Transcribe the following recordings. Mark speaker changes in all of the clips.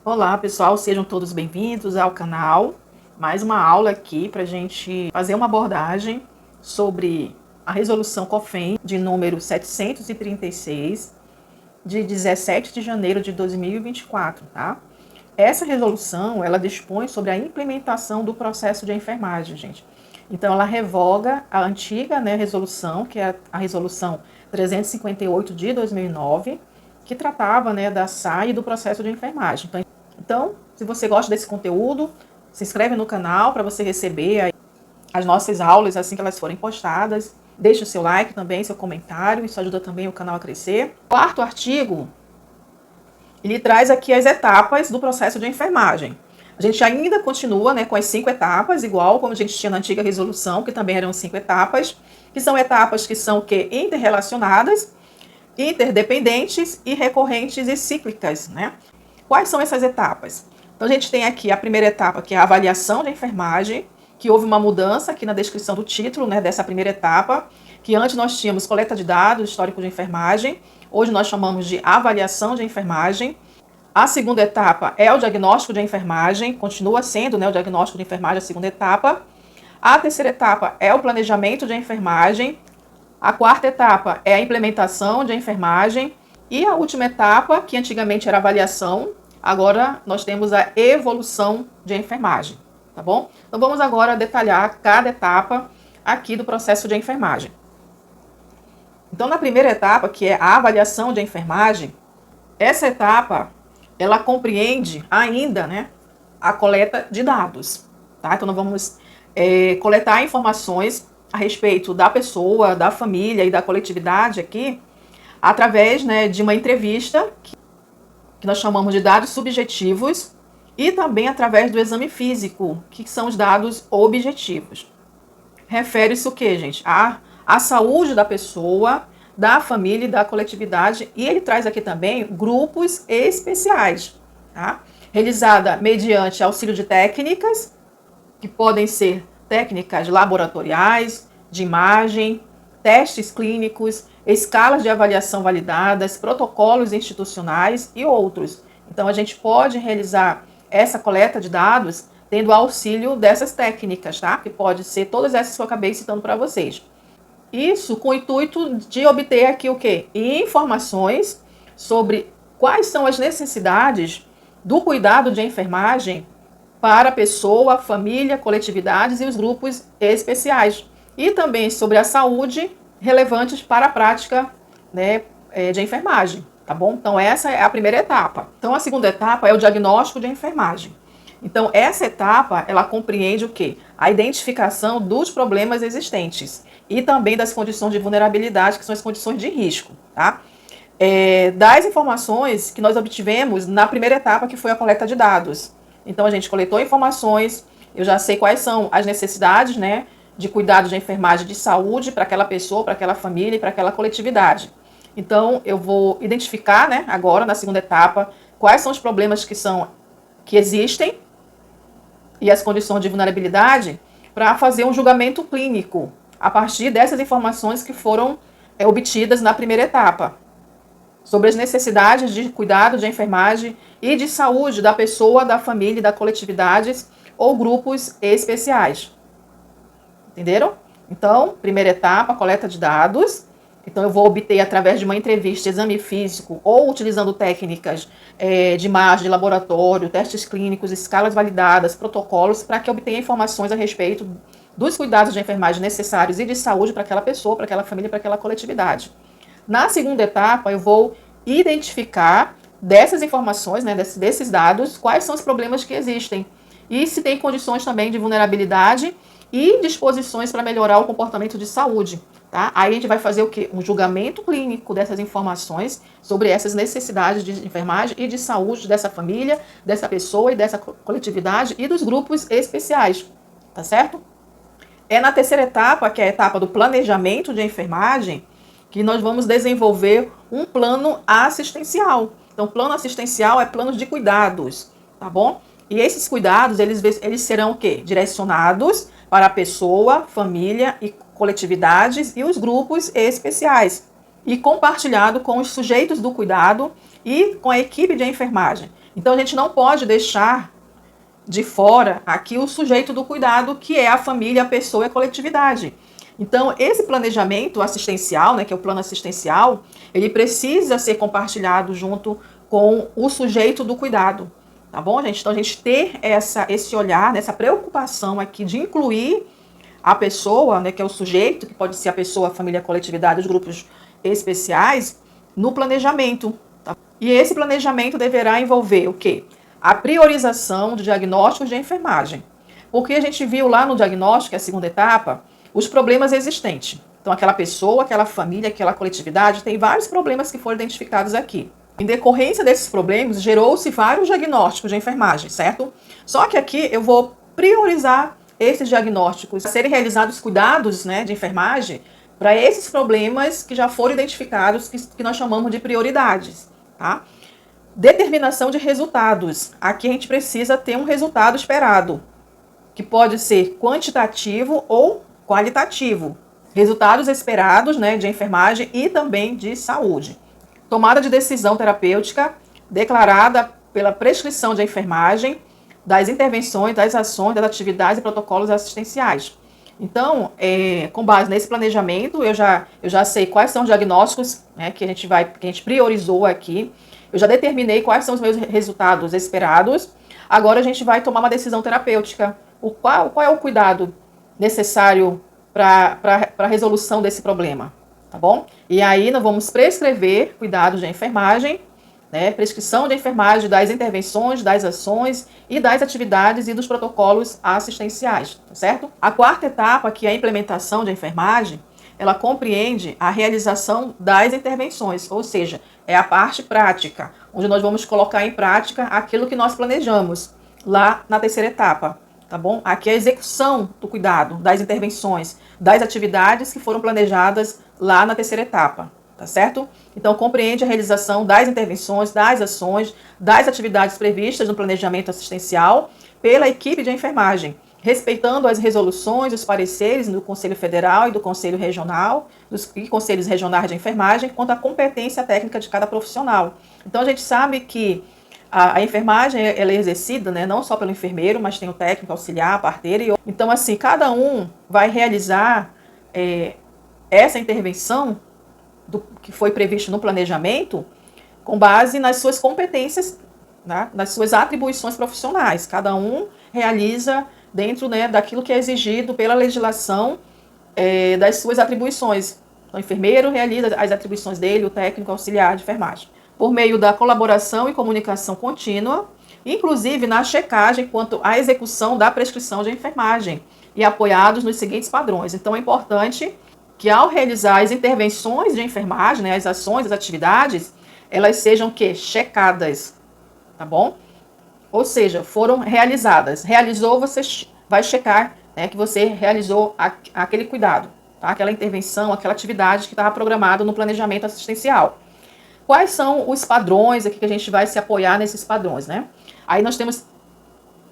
Speaker 1: Olá pessoal, sejam todos bem-vindos ao canal. Mais uma aula aqui para a gente fazer uma abordagem sobre a resolução COFEN de número 736, de 17 de janeiro de 2024, tá? Essa resolução, ela dispõe sobre a implementação do processo de enfermagem, gente. Então, ela revoga a antiga, resolução, que é a resolução 358 de 2009, que tratava, da SAI e do processo de enfermagem. Então, se você gosta desse conteúdo, se inscreve no canal para você receber as nossas aulas assim que elas forem postadas. Deixe o seu like também, seu comentário, isso ajuda também o canal a crescer. O quarto artigo, ele traz aqui as etapas do processo de enfermagem. A gente ainda continua, com as 5 etapas, igual como a gente tinha na antiga resolução, que também eram 5 etapas, que são etapas que são interrelacionadas, interdependentes e recorrentes e cíclicas, Quais são essas etapas? Então, a gente tem aqui a primeira etapa, que é a avaliação de enfermagem, que houve uma mudança aqui na descrição do título, dessa primeira etapa, que antes nós tínhamos coleta de dados, histórico de enfermagem, hoje nós chamamos de avaliação de enfermagem. A segunda etapa é o diagnóstico de enfermagem, continua sendo, o diagnóstico de enfermagem a segunda etapa. A terceira etapa é o planejamento de enfermagem. A quarta etapa é a implementação de enfermagem. E a última etapa, que antigamente era avaliação, agora nós temos a evolução de enfermagem, tá bom? Então vamos agora detalhar cada etapa aqui do processo de enfermagem. Então na primeira etapa, que é a avaliação de enfermagem, essa etapa, ela compreende ainda, a coleta de dados, tá? Então nós vamos coletar informações a respeito da pessoa, da família e da coletividade aqui, através de uma entrevista, que nós chamamos de dados subjetivos, e também através do exame físico, que são os dados objetivos. Refere-se o quê, gente? A saúde da pessoa, da família e da coletividade, e ele traz aqui também grupos especiais, tá? Realizada mediante auxílio de técnicas, que podem ser técnicas laboratoriais, de imagem, testes clínicos, escalas de avaliação validadas, protocolos institucionais e outros. Então, a gente pode realizar essa coleta de dados tendo auxílio dessas técnicas, tá? Que pode ser todas essas que eu acabei citando para vocês. Isso com o intuito de obter aqui o quê? Informações sobre quais são as necessidades do cuidado de enfermagem para a pessoa, família, coletividades e os grupos especiais. E também sobre a saúde relevantes para a prática de enfermagem, tá bom? Então, essa é a primeira etapa. Então, a segunda etapa é o diagnóstico de enfermagem. Então, essa etapa, ela compreende o quê? A identificação dos problemas existentes e também das condições de vulnerabilidade, que são as condições de risco, tá? Das informações que nós obtivemos na primeira etapa, que foi a coleta de dados. Então, a gente coletou informações, eu já sei quais são as necessidades, de cuidado de enfermagem de saúde para aquela pessoa, para aquela família e para aquela coletividade. Então, eu vou identificar, agora, na segunda etapa, quais são os problemas que existem e as condições de vulnerabilidade para fazer um julgamento clínico a partir dessas informações que foram obtidas na primeira etapa, sobre as necessidades de cuidado de enfermagem e de saúde da pessoa, da família e da coletividade ou grupos especiais. Entenderam? Então, primeira etapa, coleta de dados. Então, eu vou obter através de uma entrevista, exame físico ou utilizando técnicas de imagem, de laboratório, testes clínicos, escalas validadas, protocolos, para que eu obtenha informações a respeito dos cuidados de enfermagem necessários e de saúde para aquela pessoa, para aquela família, para aquela coletividade. Na segunda etapa, eu vou identificar dessas informações, desses dados, quais são os problemas que existem e se tem condições também de vulnerabilidade e disposições para melhorar o comportamento de saúde, tá? Aí a gente vai fazer o quê? Um julgamento clínico dessas informações sobre essas necessidades de enfermagem e de saúde dessa família, dessa pessoa e dessa coletividade e dos grupos especiais, tá certo? É na terceira etapa, que é a etapa do planejamento de enfermagem, que nós vamos desenvolver um plano assistencial. Então, plano assistencial é plano de cuidados, tá bom? E esses cuidados, eles serão o quê? Direcionados para a pessoa, família e coletividades e os grupos especiais. E compartilhado com os sujeitos do cuidado e com a equipe de enfermagem. Então a gente não pode deixar de fora aqui o sujeito do cuidado, que é a família, a pessoa e a coletividade. Então, esse planejamento assistencial, né, que é o plano assistencial, ele precisa ser compartilhado junto com o sujeito do cuidado, tá bom, gente? Então, a gente ter esse olhar, né, essa preocupação aqui de incluir a pessoa, né, que é o sujeito, que pode ser a pessoa, a família, a coletividade, os grupos especiais, no planejamento. Tá? E esse planejamento deverá envolver o quê? A priorização de diagnósticos de enfermagem. Porque a gente viu lá no diagnóstico, que é a segunda etapa, os problemas existentes. Então, aquela pessoa, aquela família, aquela coletividade, tem vários problemas que foram identificados aqui. Em decorrência desses problemas, gerou-se vários diagnósticos de enfermagem, certo? Só que aqui eu vou priorizar esses diagnósticos, a serem realizados cuidados, né, de enfermagem, para esses problemas que já foram identificados, que nós chamamos de prioridades, tá? Determinação de resultados. Aqui a gente precisa ter um resultado esperado, que pode ser quantitativo ou qualitativo. Resultados esperados, né, de enfermagem e também de saúde. Tomada de decisão terapêutica declarada pela prescrição de enfermagem, das intervenções, das ações, das atividades e protocolos assistenciais. Então, com base nesse planejamento, eu já sei quais são os diagnósticos, né, que a gente priorizou aqui. Eu já determinei quais são os meus resultados esperados. Agora a gente vai tomar uma decisão terapêutica. Qual é o cuidado necessário para a resolução desse problema, tá bom? E aí nós vamos prescrever cuidados de enfermagem, né, prescrição de enfermagem, das intervenções, das ações e das atividades e dos protocolos assistenciais, tá certo? A quarta etapa, que é a implementação de enfermagem, ela compreende a realização das intervenções, ou seja, é a parte prática, onde nós vamos colocar em prática aquilo que nós planejamos lá na terceira etapa, tá bom? Aqui é a execução do cuidado, das intervenções, das atividades que foram planejadas lá na terceira etapa, tá certo? Então, compreende a realização das intervenções, das ações, das atividades previstas no planejamento assistencial pela equipe de enfermagem, respeitando as resoluções, os pareceres do Conselho Federal e do Conselho Regional, e Conselhos Regionais de Enfermagem, quanto à competência técnica de cada profissional. Então, a gente sabe que a enfermagem ela é exercida, né, não só pelo enfermeiro, mas tem o técnico, auxiliar, parteira. Então, assim, cada um vai realizar essa intervenção que foi previsto no planejamento com base nas suas competências, né, nas suas atribuições profissionais. Cada um realiza dentro, né, daquilo que é exigido pela legislação, das suas atribuições. Então, o enfermeiro realiza as atribuições dele, o técnico auxiliar de enfermagem, por meio da colaboração e comunicação contínua, inclusive na checagem quanto à execução da prescrição de enfermagem, e apoiados nos seguintes padrões. Então, é importante que, ao realizar as intervenções de enfermagem, né, as ações, as atividades, elas sejam checadas, tá bom? Ou seja, foram realizadas. Realizou, você vai checar, né, que você realizou aquele cuidado, tá? Aquela intervenção, aquela atividade que estava programada no planejamento assistencial. Quais são os padrões aqui que a gente vai se apoiar nesses padrões, né? Aí nós temos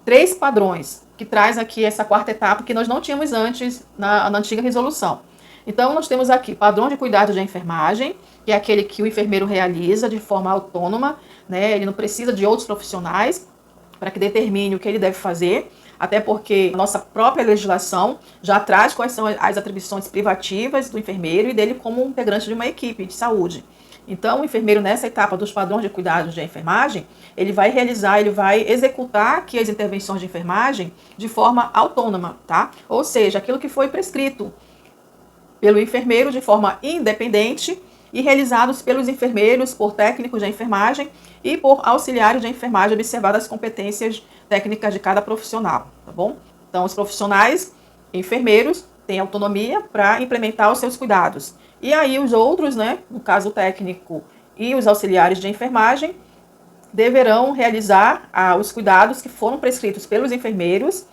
Speaker 1: 3 padrões que traz aqui essa quarta etapa que nós não tínhamos antes na antiga resolução. Então, nós temos aqui padrão de cuidado de enfermagem, que é aquele que o enfermeiro realiza de forma autônoma, né? Ele não precisa de outros profissionais para que determine o que ele deve fazer, até porque a nossa própria legislação já traz quais são as atribuições privativas do enfermeiro e dele como integrante de uma equipe de saúde. Então, o enfermeiro, nessa etapa dos padrões de cuidados de enfermagem, ele vai realizar, ele vai executar aqui as intervenções de enfermagem de forma autônoma, tá? Ou seja, aquilo que foi prescrito pelo enfermeiro de forma independente e realizados pelos enfermeiros, por técnicos de enfermagem e por auxiliares de enfermagem, observadas as competências técnicas de cada profissional, tá bom? Então, os profissionais enfermeiros têm autonomia para implementar os seus cuidados. E aí os outros, né, no caso o técnico e os auxiliares de enfermagem, deverão realizar os cuidados que foram prescritos pelos enfermeiros,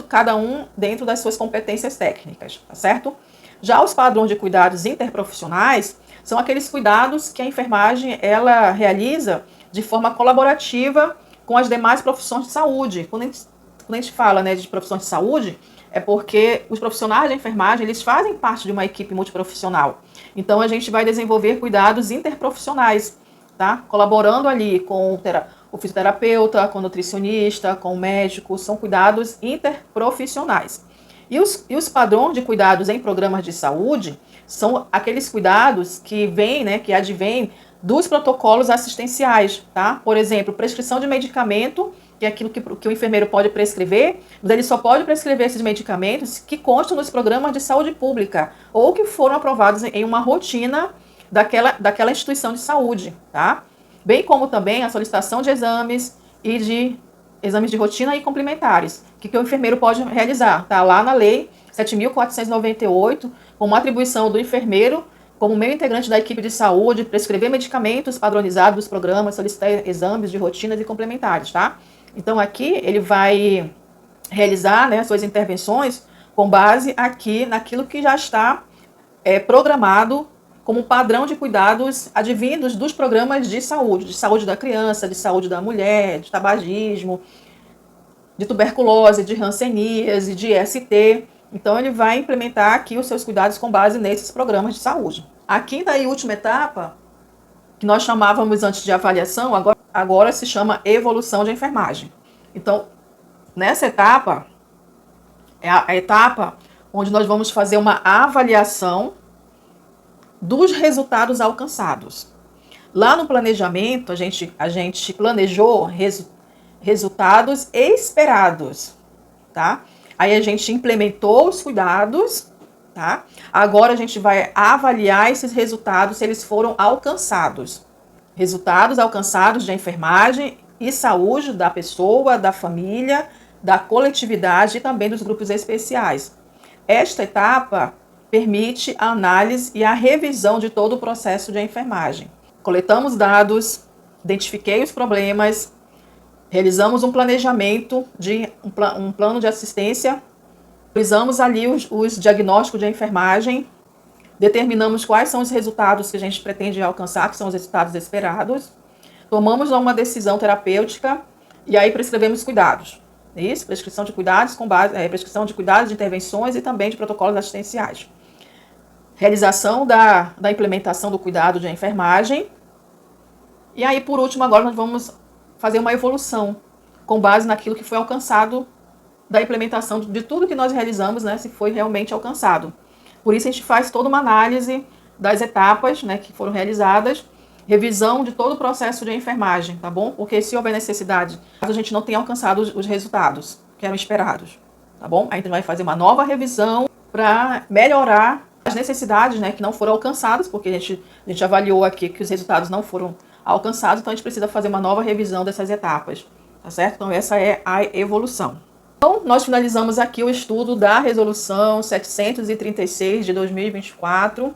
Speaker 1: cada um dentro das suas competências técnicas, tá certo? Já os padrões de cuidados interprofissionais são aqueles cuidados que a enfermagem ela realiza de forma colaborativa com as demais profissões de saúde. Quando a gente fala, né, de profissões de saúde, é porque os profissionais de enfermagem eles fazem parte de uma equipe multiprofissional. Então, a gente vai desenvolver cuidados interprofissionais, tá? Colaborando ali com o fisioterapeuta, com o nutricionista, com o médico, são cuidados interprofissionais. E os padrões de cuidados em programas de saúde são aqueles cuidados que vêm, né, que advêm dos protocolos assistenciais, tá? Por exemplo, prescrição de medicamento, que é aquilo que o enfermeiro pode prescrever, mas ele só pode prescrever esses medicamentos que constam nos programas de saúde pública ou que foram aprovados em uma rotina daquela instituição de saúde, tá? Bem como também a solicitação de exames e de exames de rotina e complementares, que o enfermeiro pode realizar, tá? Lá na lei 7.498, como atribuição do enfermeiro como meio integrante da equipe de saúde, prescrever medicamentos padronizados dos programas, solicitar exames de rotinas e complementares, tá? Então aqui ele vai realizar, né, suas intervenções com base aqui naquilo que já está programado como padrão de cuidados advindos dos programas de saúde da criança, de saúde da mulher, de tabagismo, de tuberculose, de hanseníase, de ST. Então ele vai implementar aqui os seus cuidados com base nesses programas de saúde. A quinta e última etapa, que nós chamávamos antes de avaliação, agora se chama evolução de enfermagem. Então, nessa etapa, é a etapa onde nós vamos fazer uma avaliação dos resultados alcançados. Lá no planejamento, a gente planejou resultados esperados, tá? Aí a gente implementou os cuidados, tá? Agora a gente vai avaliar esses resultados, se eles foram alcançados. Resultados alcançados de enfermagem e saúde da pessoa, da família, da coletividade e também dos grupos especiais. Esta etapa permite a análise e a revisão de todo o processo de enfermagem. Coletamos dados, identifiquei os problemas, realizamos um planejamento um plano de assistência, realizamos ali os diagnósticos de enfermagem, determinamos quais são os resultados que a gente pretende alcançar, que são os resultados esperados, tomamos uma decisão terapêutica e aí prescrevemos cuidados. Isso, prescrição de cuidados com base, prescrição de cuidados, de intervenções e também de protocolos assistenciais. Realização da implementação do cuidado de enfermagem. E aí, por último, agora nós vamos fazer uma evolução com base naquilo que foi alcançado da implementação de tudo que nós realizamos, né, se foi realmente alcançado. Por isso a gente faz toda uma análise das etapas, né, que foram realizadas, revisão de todo o processo de enfermagem, tá bom? Porque se houver necessidade, a gente não tem alcançado os resultados que eram esperados, tá bom? Aí a gente vai fazer uma nova revisão para melhorar as necessidades, né, que não foram alcançadas, porque a gente avaliou aqui que os resultados não foram alcançados, então a gente precisa fazer uma nova revisão dessas etapas, tá certo? Então essa é a evolução. Então nós finalizamos aqui o estudo da Resolução 736 de 2024,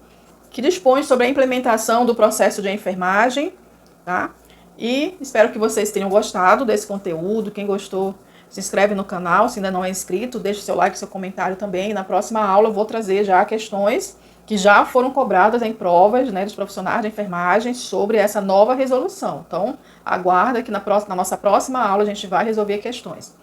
Speaker 1: que dispõe sobre a implementação do processo de enfermagem, tá? E espero que vocês tenham gostado desse conteúdo. Quem gostou, se inscreve no canal, se ainda não é inscrito, deixe seu like, seu comentário também. Na próxima aula eu vou trazer já questões que já foram cobradas em provas, né, dos profissionais de enfermagem sobre essa nova resolução. Então, aguarda que na nossa próxima aula a gente vai resolver questões.